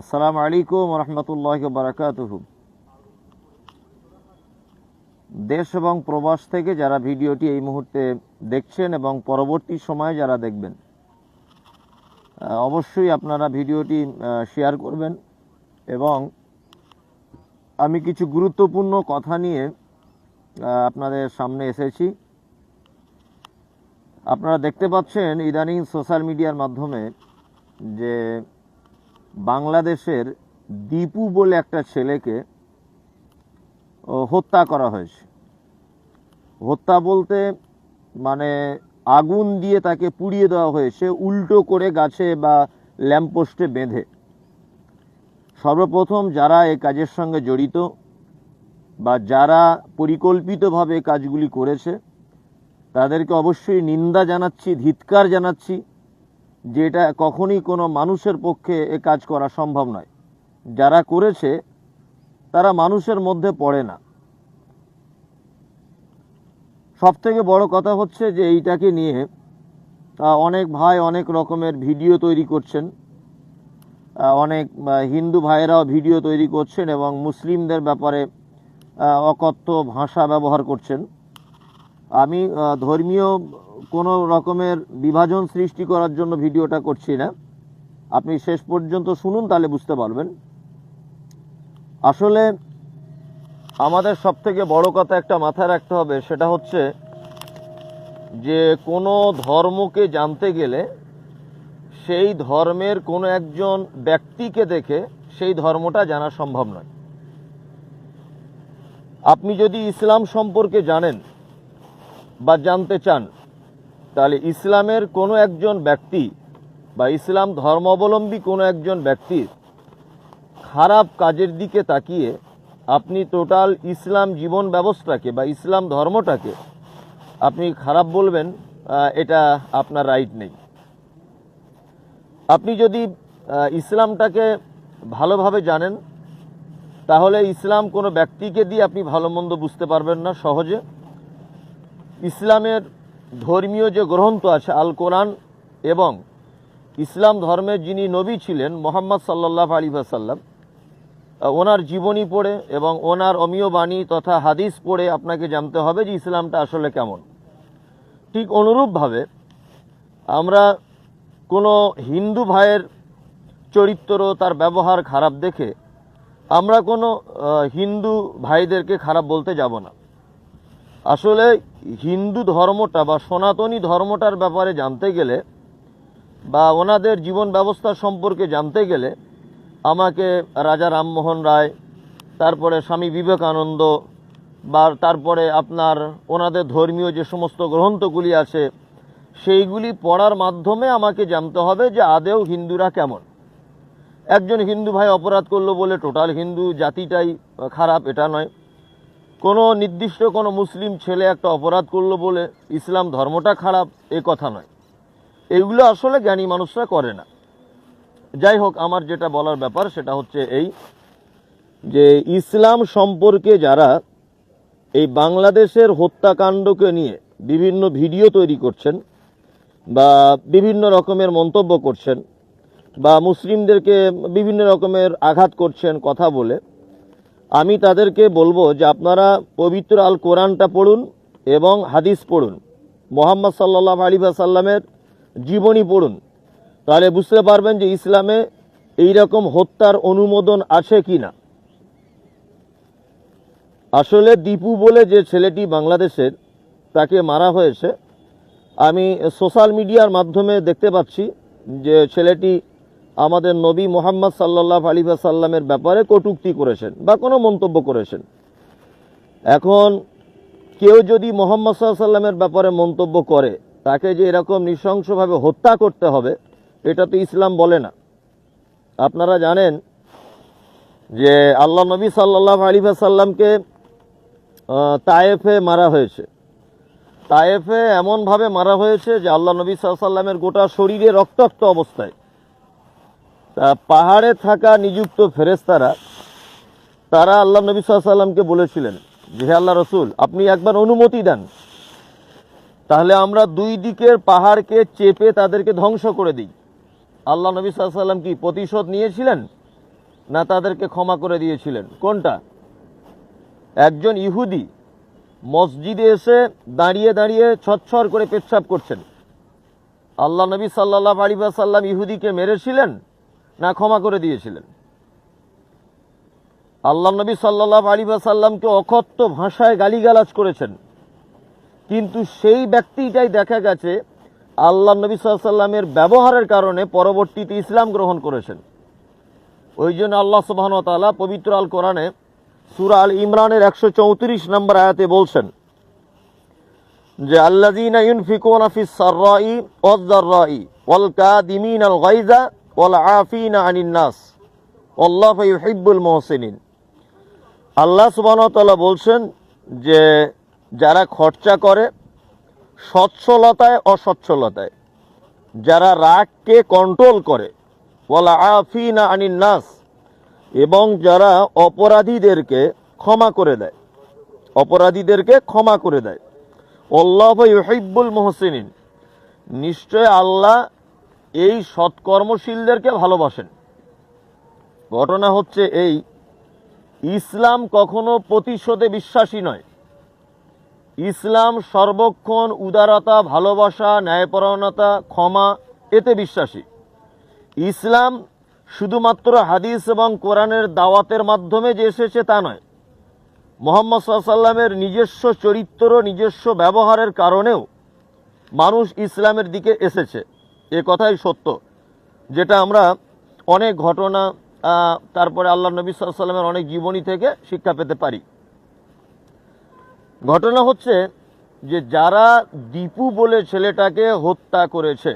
আসসালামু আলাইকুম রহমতুল্লাহি ওয়া বারাকাতুহু। দেশ এবং প্রবাস থেকে যারা ভিডিওটি এই মুহূর্তে দেখছেন এবং পরবর্তী সময়ে যারা দেখবেন, অবশ্যই আপনারা ভিডিওটি শেয়ার করবেন। এবং আমি কিছু গুরুত্বপূর্ণ কথা নিয়ে আপনাদের সামনে এসেছি। আপনারা দেখতে পাচ্ছেন ইদানিং সোশ্যাল মিডিয়ার মাধ্যমে যে বাংলাদেশের দীপু বলে একটা ছেলেকে হত্যা করা হয়েছে। হত্যা বলতে মানে আগুন দিয়ে তাকে পুড়িয়ে দেওয়া হয়েছে, উল্টো করে গাছে বা ল্যাম্পপোস্টে বেঁধে। সর্বপ্রথম যারা এই কাজের সঙ্গে জড়িত বা যারা পরিকল্পিতভাবে কাজগুলি করেছে তাদেরকে অবশ্যই নিন্দা জানাচ্ছি, ধিক্কার জানাচ্ছি, যে এটা কখনই কোনো মানুষের পক্ষে এ কাজ করা সম্ভব নয়। যারা করেছে তারা মানুষের মধ্যে পড়ে না। সবথেকে বড় কথা হচ্ছে যে এইটাকে নিয়ে অনেক ভাই অনেক রকমের ভিডিও তৈরি করছেন, অনেক হিন্দু ভাইয়েরাও ভিডিও তৈরি করছেন এবং মুসলিমদের ব্যাপারে অকথ্য ভাষা ব্যবহার করছেন। আমি ধর্মীয় কোনো রকমের বিভাজন সৃষ্টি করার জন্য ভিডিওটা করছি না, আপনি শেষ পর্যন্ত শুনুন, তাহলে বুঝতে পারবেন। আসলে আমাদের সবথেকে বড় কথা একটা মাথায় রাখতে হবে, সেটা হচ্ছে যে কোনো ধর্মকে জানতে গেলে সেই ধর্মের কোনো একজন ব্যক্তিকে দেখে সেই ধর্মটা জানা সম্ভব নয়। আপনি যদি ইসলাম সম্পর্কে জানেন বা জানতে চান, তাহলে ইসলামের কোনো একজন ব্যক্তি বা ইসলাম ধর্মাবলম্বী কোনো একজন ব্যক্তির খারাপ কাজের দিকে তাকিয়ে আপনি টোটাল ইসলাম জীবন ব্যবস্থাকে বা ইসলাম ধর্মটাকে আপনি খারাপ বলবেন, এটা আপনার রাইট নেই। আপনি যদি ইসলামটাকে ভালোভাবে জানেন তাহলে ইসলাম কোনো ব্যক্তিকে দিয়ে আপনি ভালো মন্দ বুঝতে পারবেন না সহজে। ইসলামের ধর্মীয় যে গ্রন্থ আছে আল কোরআন এবং ইসলাম ধর্মের যিনি নবী ছিলেন মুহাম্মদ সাল্লাল্লাহু আলাইহি ওয়াসাল্লাম, ওনার জীবনী পড়ে এবং ওনার অমীয় বাণী তথা হাদিস পড়ে আপনাকে জানতে হবে যে ইসলামটা আসলে কেমন। ঠিক অনুরূপভাবে আমরা কোনো হিন্দু ভাইয়ের চরিত্র তার ব্যবহার খারাপ দেখে আমরা কোনো হিন্দু ভাইদেরকে খারাপ বলতে যাব না। আসলে হিন্দু ধর্মটা বা সনাতনী ধর্মটার ব্যাপারে জানতে গেলে বা ওনাদের জীবন ব্যবস্থা সম্পর্কে জানতে গেলে আমাকে রাজা রামমোহন রায়, তারপরে স্বামী বিবেকানন্দ বা তারপরে আপনার ওনাদের ধর্মীয় যে সমস্ত গ্রন্থগুলি আছে সেইগুলি পড়ার মাধ্যমে আমাকে জানতে হবে যে আদেও হিন্দুরা কেমন। একজন হিন্দু ভাই অপরাধ করলো বলে টোটাল হিন্দু জাতিটাই খারাপ এটা নয়। কোনো নির্দিষ্ট কোনো মুসলিম ছেলে একটা অপরাধ করলো বলে ইসলাম ধর্মটা খারাপ এ কথা নয়। এগুলো আসলে জ্ঞানী মানুষরা করে না। যাই হোক, আমার যেটা বলার ব্যাপার সেটা হচ্ছে এই যে ইসলাম সম্পর্কে যারা এই বাংলাদেশের হত্যাকাণ্ডকে নিয়ে বিভিন্ন ভিডিও তৈরি করছেন বা বিভিন্ন রকমের মন্তব্য করছেন বা মুসলিমদেরকে বিভিন্ন রকমের আঘাত করছেন কথা বলে, আমি তাদেরকে বলবো যে আপনারা পবিত্র আল কোরআনটা পড়ুন এবং হাদিস পড়ুন, মুহাম্মদ সাল্লাল্লাহু আলাইহি ওয়াসাল্লামের জীবনী পড়ুন, তাহলে বুঝতে পারবেন যে ইসলামে এই রকম হত্যার অনুমোদন আছে কি না। আসলে দীপু বলে যে ছেলেটি বাংলাদেশের, তাকে মারা হয়েছে। আমি সোশ্যাল মিডিয়ার মাধ্যমে দেখতে পাচ্ছি যে ছেলেটি আমাদের নবী মুহাম্মদ সাল্লাল্লাহু আলাইহি ওয়াসাল্লামের ব্যাপারে কটূক্তি করেছেন বা কোনো মন্তব্য করেছেন। এখন কেউ যদি মুহাম্মদ সাল্লাল্লাহু আলাইহি ওয়াসাল্লামের ব্যাপারে মন্তব্য করে, তাকে যে এরকম নৃশংসভাবে হত্যা করতে হবে এটা তো ইসলাম বলে না। আপনারা জানেন যে আল্লাহ নবী সাল্লাল্লাহু আলাইহি ওয়াসাল্লামকে তায়েফে মারা হয়েছে। তায়েফে এমনভাবে মারা হয়েছে যে আল্লাহ নবী সাল্লাল্লাহু আলাইহি ওয়াসাল্লামের গোটা শরীরে রক্তাক্ত অবস্থায়। পাহাড়ে থাকা নিযুক্ত ফেরেশতারা তারা আল্লাহ নবী সাল্লাল্লাহু আলাইহি ওয়াসাল্লামকে বলেছিলেন যে হে আল্লাহ রসুল, আপনি একবার অনুমতি দেন, তাহলে আমরা দুই দিকের পাহাড়কে চেপে তাদেরকে ধ্বংস করে দিই। আল্লাহ নবী সাল্লাল্লাহু আলাইহি ওয়াসাল্লাম কি প্রতিশোধ নিয়েছিলেন? না তাদেরকে ক্ষমা করে দিয়েছিলেন? কোনটা? একজন ইহুদি মসজিদে এসে দাঁড়িয়ে দাঁড়িয়ে ছটছর করে পেচ্ছাপ করছেন, আল্লাহ নবী সাল্লাল্লাহু আলাইহি ওয়াসাল্লাম ইহুদিকে মেরেছিলেন না ক্ষমা করে দিয়েছিলেন? আল্লাহ নবী সাল্লাল্লাহু আলাইহি ওয়াসাল্লামকে অকথ্য ভাষায় গালিগালাজ করেছেন, কিন্তু সেই ব্যক্তিটাই দেখা গেছে আল্লাহ নবী সাল্লাল্লাহু আলাইহি ওয়াসাল্লামের ব্যবহারের কারণে পরবর্তীতে ইসলাম গ্রহণ করেছেন। ওই জন্য আল্লাহ সুবহানাহু ওয়া তাআলা পবিত্র আল কোরআনে সূরা আল ইমরানের 134 নম্বর আয়াতে বলছেন যে আল্লাযীনা ইউনফিকুনা ফিস সাররাই ওয়াজ যাররাই ওয়াল কাযিমিনাল গায়যা ওয়াল আফিনা আনিন নাস আল্লাহু ইউহিব্বুল মুহসিনিন। আল্লাহ সুবহানাহু ওয়া তাআলা বলছেন যে যারা খরচা করে সচ্ছলতায় অসচ্ছলতায়, যারা রাগকে কন্ট্রোল করে, ওয়াল আফিনা আনিন নাস, এবং যারা অপরাধীদেরকে ক্ষমা করে দেয়, অপরাধীদেরকে ক্ষমা করে দেয়, আল্লাহু ইউহিব্বুল মুহসিনিন, নিশ্চয় আল্লাহ এই সৎকর্মশীলদেরকে ভালোবাসেন। ঘটনা হচ্ছে এই, ইসলাম কখনো প্রতিশোধে বিশ্বাসী নয়। ইসলাম সর্বক্ষণ উদারতা, ভালোবাসা, ন্যায়পরায়ণতা, ক্ষমা এতে বিশ্বাসী। ইসলাম শুধুমাত্র হাদিস এবং কোরআনের দাওয়াতের মাধ্যমে যে এসেছে তা নয়, মুহাম্মদ সাল্লাল্লাহু আলাইহি ওয়াসাল্লামের নিজস্ব চরিত্র, নিজস্ব ব্যবহারের কারণেও মানুষ ইসলামের দিকে এসেছে। এ কথাই সত্য, যেটা আমরা অনেক ঘটনা, তারপরে আল্লাহ নবী সাল্লাল্লাহু আলাইহি ওয়াসাল্লামের অনেক জীবনী থেকে শিক্ষা পেতে পারি। ঘটনা হচ্ছে যে যারা দীপু বলে ছেলেটাকে হত্যা করেছে,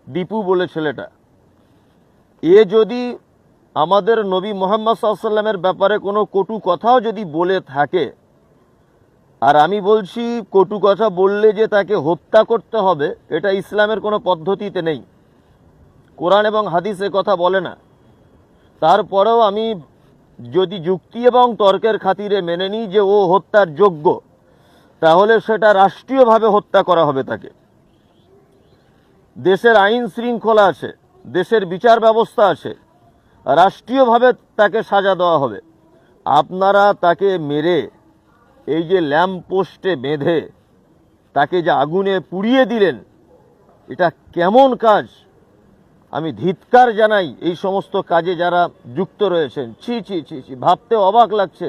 দীপু বলে ছেলেটা, এ যদি আমাদের নবী মুহাম্মদ সাল্লাল্লাহু আলাইহি ওয়াসাল্লামের ব্যাপারে কোনো কটু কথাও যদি বলে থাকে, আর আমি বলছি কটু কথা বললে যে তাকে হত্যা করতে হবে, এটা ইসলামের কোনো পদ্ধতিতে নেই, কোরআন এবং হাদিস এ কথা বলে না। তারপরেও আমি যদি যুক্তি এবং তর্কের খাতিরে মেনে নিই যে ও হত্যার যোগ্য, তাহলে সেটা রাষ্ট্রীয়ভাবে হত্যা করা হবে তাকে। দেশের আইন শৃঙ্খলা আছে, দেশের বিচার ব্যবস্থা আছে, রাষ্ট্রীয়ভাবে তাকে সাজা দেওয়া হবে। আপনারা তাকে মেরে এই যে ল্যাম্প পোস্টে বেঁধে তাকে যে আগুনে পুড়িয়ে দিলেন, এটা কেমন কাজ? আমি ধিক্কার জানাই এই সমস্ত কাজে যারা যুক্ত রয়েছেন। ছি ছি ছি ছি, ভাবতে অবাক লাগছে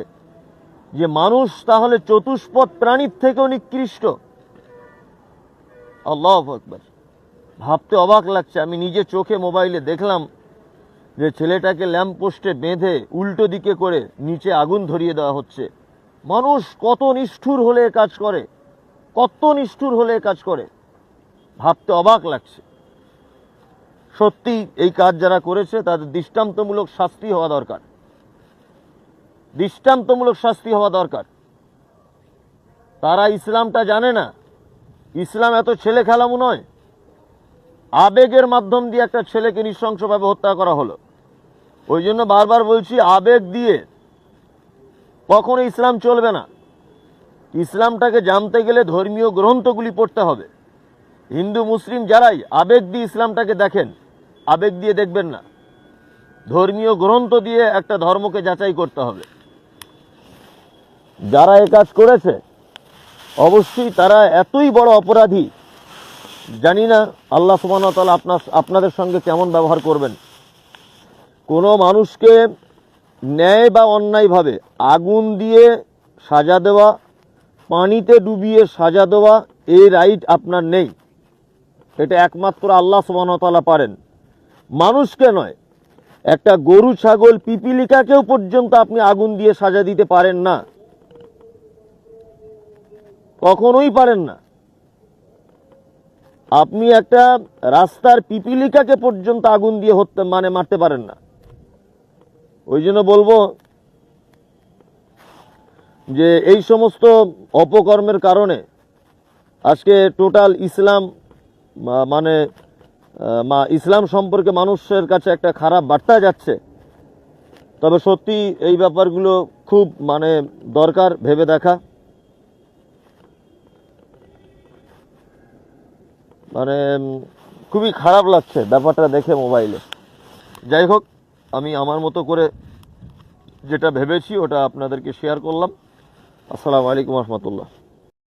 যে মানুষ তাহলে চতুষ্পদ প্রাণীর থেকেও নিকৃষ্ট। আল্লাহু আকবার, ভাবতে অবাক লাগছে। আমি নিজে চোখে মোবাইলে দেখলাম যে ছেলেটাকে ল্যাম্প পোস্টে বেঁধে উল্টো দিকে করে নিচে আগুন ধরিয়ে দেওয়া হচ্ছে। মানুষ কত নিষ্ঠুর হলে কাজ করে, কত নিষ্ঠুর হলে কাজ করে, ভাবতে অবাক লাগছে। সত্যি এই কাজ যারা করেছে তাদের দৃষ্টান্তমূলক শাস্তি হওয়া দরকার, দৃষ্টান্তমূলক শাস্তি হওয়া দরকার। তারা ইসলামটা জানে না। ইসলাম এত ছেলে খেলামু নয়। আবেগের মাধ্যম দিয়ে একটা ছেলেকে নৃশংসভাবে হত্যা করা হলো। ওই জন্য বারবার বলছি, আবেগ দিয়ে কখনো ইসলাম চলবে না। ইসলামটাকে জানতে গেলে ধর্মীয় গ্রন্থগুলি পড়তে হবে। হিন্দু মুসলিম যারাই আবেগ দিয়ে ইসলামটাকে দেখেন, আবেগ দিয়ে দেখবেন না। ধর্মীয় গ্রন্থ দিয়ে একটা ধর্মকে যাচাই করতে হবে। যারা এ কাজ করেছে অবশ্যই তারা এতই বড় অপরাধী, জানি না আল্লাহ সুবহানাহু ওয়া তাআলা আপনাদের সঙ্গে কেমন ব্যবহার করবেন। কোনো মানুষকে ন্যায় বা অন্যায়ভাবে আগুন দিয়ে সাজা দেওয়া, পানিতে ডুবিয়ে সাজা দেওয়া, এই রাইট আপনার নেই। এটা একমাত্র আল্লাহ সুবহানাহু ওয়া তাআলা পারেন, মানুষকে নয়। একটা গরু, ছাগল, পিপিলিকাকেও পর্যন্ত আপনি আগুন দিয়ে সাজা দিতে পারেন না, কখনোই পারেন না। আপনি একটা রাস্তার পিপিলিকাকে পর্যন্ত আগুন দিয়ে মারতে পারেন না। ওই জন্য বলবো যে এই সমস্ত অপকর্মের কারণে আজকে টোটাল ইসলাম ইসলাম সম্পর্কে মানুষের কাছে একটা খারাপ বার্তা যাচ্ছে। তবে সত্যি এই ব্যাপারগুলো খুব দরকার ভেবে দেখা। খুবই খারাপ লাগছে ব্যাপারটা দেখে মোবাইলে। যাই হোক, আমি আমার মতো করে যেটা ভেবেছি ওটা আপনাদেরকে শেয়ার করলাম। আসসালামু আলাইকুম রহমতুল্লাহ।